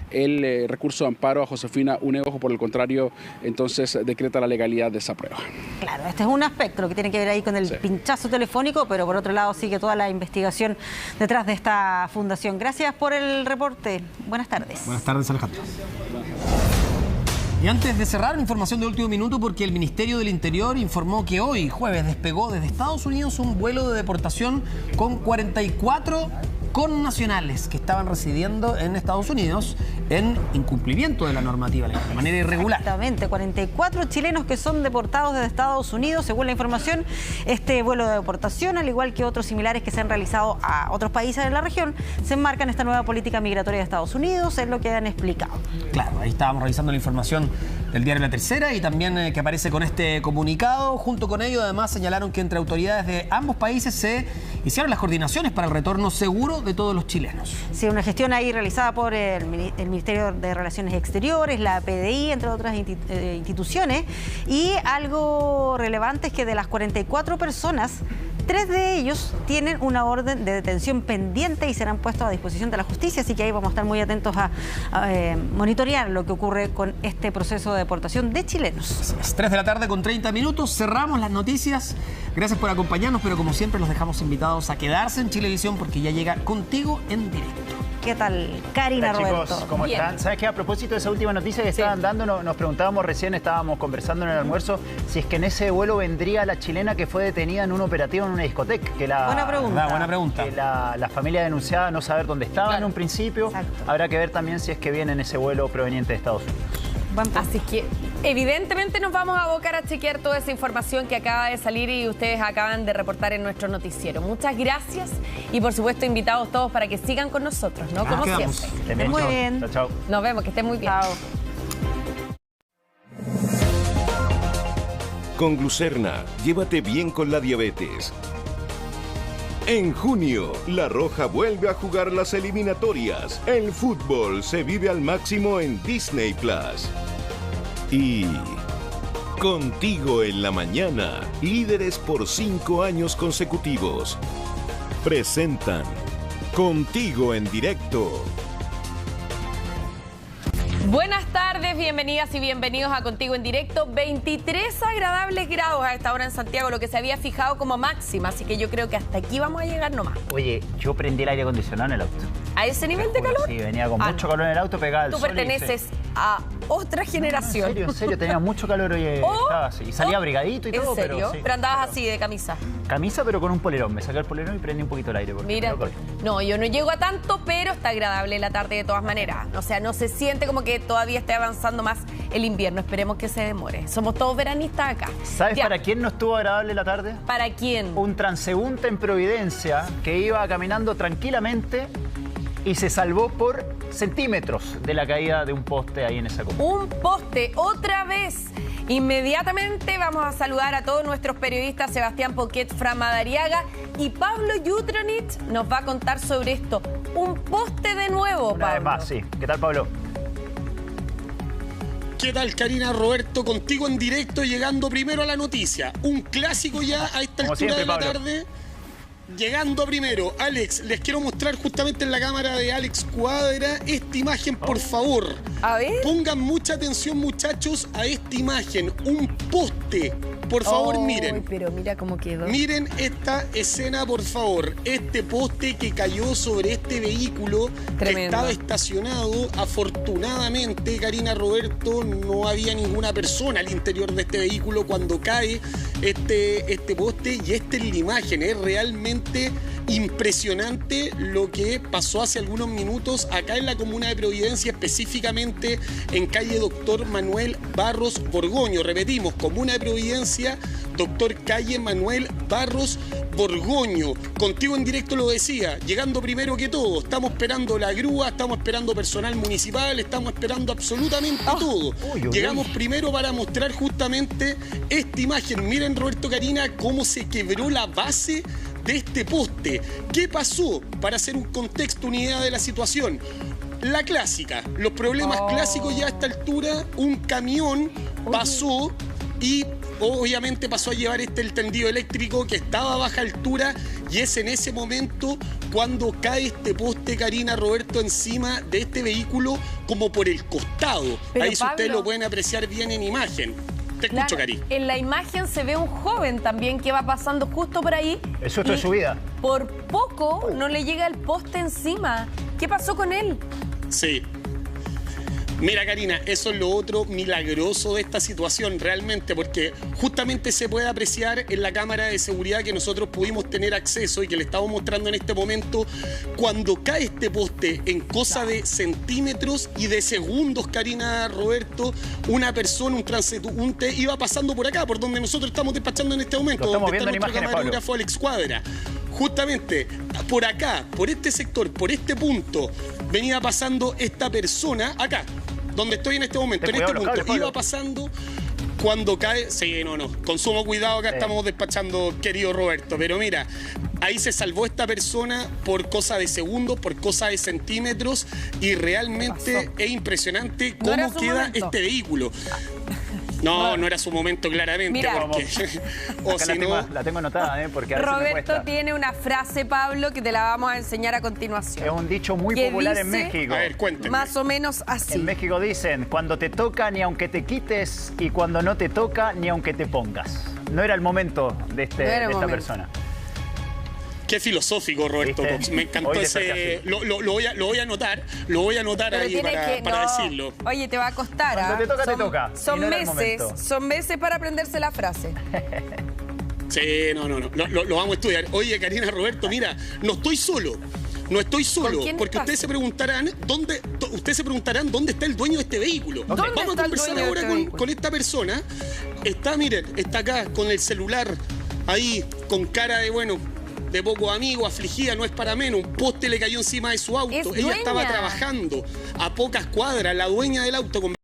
El recurso de amparo a Josefina Uneojo, por el contrario, entonces decreta la legalidad de esa prueba. Claro, este es un aspecto, lo que tiene que ver ahí con el pinchazo telefónico, pero por otro lado sigue toda la investigación detrás de esta fundación. Gracias por el reporte. Buenas tardes. Buenas tardes, Alejandro. Y antes de cerrar, información de último minuto, porque el Ministerio del Interior informó que hoy, jueves, despegó desde Estados Unidos un vuelo de deportación con 44 connacionales que estaban residiendo en Estados Unidos en incumplimiento de la normativa legal, de manera irregular. Exactamente, 44 chilenos que son deportados desde Estados Unidos. Según la información, este vuelo de deportación, al igual que otros similares que se han realizado a otros países de la región, se enmarca en esta nueva política migratoria de Estados Unidos, es lo que han explicado. Claro, ahí estábamos revisando la información del diario La Tercera y también que aparece con este comunicado. Junto con ello, además, señalaron que entre autoridades de ambos países se hicieron las coordinaciones para el retorno seguro de todos los chilenos. Sí, una gestión ahí realizada por el Ministerio de Relaciones Exteriores, la PDI, entre otras instituciones. Y algo relevante es que de las 44 personas, 3 de ellos tienen una orden de detención pendiente y serán puestos a disposición de la justicia, así que ahí vamos a estar muy atentos a monitorear lo que ocurre con este proceso de deportación de chilenos. 3 de la tarde con 30 minutos, cerramos las noticias. Gracias por acompañarnos, pero como siempre los dejamos invitados a quedarse en Chilevisión porque ya llega Contigo en Directo. ¿Qué tal, Karina, Roberto? Chicos, ¿cómo están? ¿Sabes qué? A propósito de esa última noticia que estaban dando, nos preguntábamos recién, estábamos conversando en el almuerzo, si es que en ese vuelo vendría la chilena que fue detenida en un operativo en una discoteca. Buena pregunta. Buena pregunta. Que la familia denunciaba no saber dónde estaba en un principio. Exacto. Habrá que ver también si es que viene en ese vuelo proveniente de Estados Unidos. Así que evidentemente nos vamos a abocar a chequear toda esa información que acaba de salir y ustedes acaban de reportar en nuestro noticiero. Muchas gracias y por supuesto invitados todos para que sigan con nosotros, ¿no? Como siempre. Muy bien. Chao, chao. Nos vemos, que estén muy bien. Chao. Con Glucerna, llévate bien con la diabetes. En junio, La Roja vuelve a jugar las eliminatorias. El fútbol se vive al máximo en Disney Plus. Y Contigo en la Mañana, líderes por 5 años consecutivos. Presentan Contigo en Directo. Buenas tardes, bienvenidas y bienvenidos a Contigo en Directo. 23 agradables grados a esta hora en Santiago, lo que se había fijado como máxima, así que yo creo que hasta aquí vamos a llegar nomás. Oye, yo prendí el aire acondicionado en el auto. ¿A ese nivel de calor? Sí, venía con mucho calor en el auto, pegada al Tú sol. perteneces a otra generación. En serio, tenía mucho calor hoy. Estaba así. Y salía abrigadito y todo, ¿En serio? pero sí. Pero andabas así de camisa. Camisa, pero con un polerón. Me saqué el polerón y prendí un poquito el aire. Mira, no, yo no llego a tanto, pero está agradable la tarde de todas maneras. O sea, no se siente como que todavía esté avanzando más el invierno. Esperemos que se demore. Somos todos veranistas acá. ¿Sabes para quién no estuvo agradable la tarde? ¿Para quién? Un transeúnte en Providencia que iba caminando tranquilamente y se salvó por centímetros de la caída de un poste ahí en esa comuna. Un poste, otra vez. Inmediatamente vamos a saludar a todos nuestros periodistas, Sebastián Poquet, Fran Madariaga y Pablo Jutronich nos va a contar sobre esto. Un poste de nuevo, Pablo. Una vez más, sí. ¿Qué tal, Pablo? ¿Qué tal, Karina, Roberto? Contigo en Directo, llegando primero a la noticia. Un clásico ya a esta Como altura siempre, de la Pablo. tarde. Llegando primero, Alex, les quiero mostrar justamente en la cámara de Alex Cuadra esta imagen, por favor. A ver. Pongan mucha atención, muchachos, a esta imagen. Un poste. Por favor, miren. Pero mira cómo quedó. Miren esta escena, por favor. Este poste que cayó sobre este vehículo que Tremendo. estaba estacionado. Afortunadamente, Karina, Roberto, no había ninguna persona al interior de este vehículo cuando cae este poste. Y esta es la imagen. Es realmente impresionante lo que pasó hace algunos minutos acá en la comuna de Providencia, específicamente en calle Doctor Manuel Barros Borgoño. Repetimos, comuna de Providencia, Doctor Calle Manuel Barros Borgoño. Contigo en Directo lo decía, llegando primero que todo. Estamos esperando la grúa, estamos esperando personal municipal, estamos esperando absolutamente todo. Llegamos primero para mostrar justamente esta imagen. Miren, Roberto, Karina, cómo se quebró la base de este poste. ¿Qué pasó? Para hacer un contexto, una idea de la situación. La clásica, los problemas clásicos ya a esta altura, un camión pasó y obviamente pasó a llevar el tendido eléctrico que estaba a baja altura y es en ese momento cuando cae este poste, Karina, Roberto, encima de este vehículo como por el costado. Pero, ahí si ustedes Pablo, lo pueden apreciar bien en imagen. Te escucho, claro, Cari. en la imagen se ve un joven también que va pasando justo por ahí. Eso es su vida. Por poco no le llega el poste encima. ¿Qué pasó con él? Sí. Mira, Karina, eso es lo otro milagroso de esta situación realmente, porque justamente se puede apreciar en la cámara de seguridad que nosotros pudimos tener acceso y que le estamos mostrando en este momento, cuando cae este poste en cosa de centímetros y de segundos, Karina, Roberto, una persona, un transeúnte, iba pasando por acá, por donde nosotros estamos despachando en este momento, Lo estamos donde está viendo en nuestro imágenes, camarógrafo Alex Cuadra. Justamente por acá, por este sector, por este punto, venía pasando esta persona acá, donde estoy en este momento, Ten en este cuidado, punto, Pablo. iba pasando cuando cae. Sí, no, con sumo cuidado acá estamos despachando, querido Roberto, pero mira, ahí se salvó esta persona por cosa de segundos, por cosa de centímetros, y realmente es impresionante No era cómo su queda momento. este vehículo. No era su momento claramente, Mira. porque o Acá si no, la tengo anotada, porque a veces me Roberto cuesta. tiene una frase, Pablo, que te la vamos a enseñar a continuación. Es un dicho muy ¿Qué popular en dice? México. a ver, cuéntenme. Más o menos así. En México dicen, cuando te toca ni aunque te quites y cuando no te toca ni aunque te pongas. No era el momento de, No era el de esta momento. persona. Qué filosófico, Roberto. ¿Viste? Me encantó Hoy ese. desperté Lo voy a anotar. Lo voy a anotar Pero ahí tienes para no. decirlo. Oye, te va a costar. Cuando ¿ah? te toca, te toca. Y Son no era el meses, momento. son meses para aprenderse la frase. Sí, no. Lo vamos a estudiar. Oye, Karina, Roberto, mira, no estoy solo. No estoy solo, ¿Con quién porque estás? ustedes se preguntarán dónde está el dueño de este vehículo. ¿Dónde Vamos está a el conversar dueño de ahora este vehículo? con esta persona. Está acá con el celular, ahí, con cara de poco amigo, afligida, no es para menos. Un poste le cayó encima de su auto. Es Ella estaba dueña. trabajando a pocas cuadras, la dueña del auto.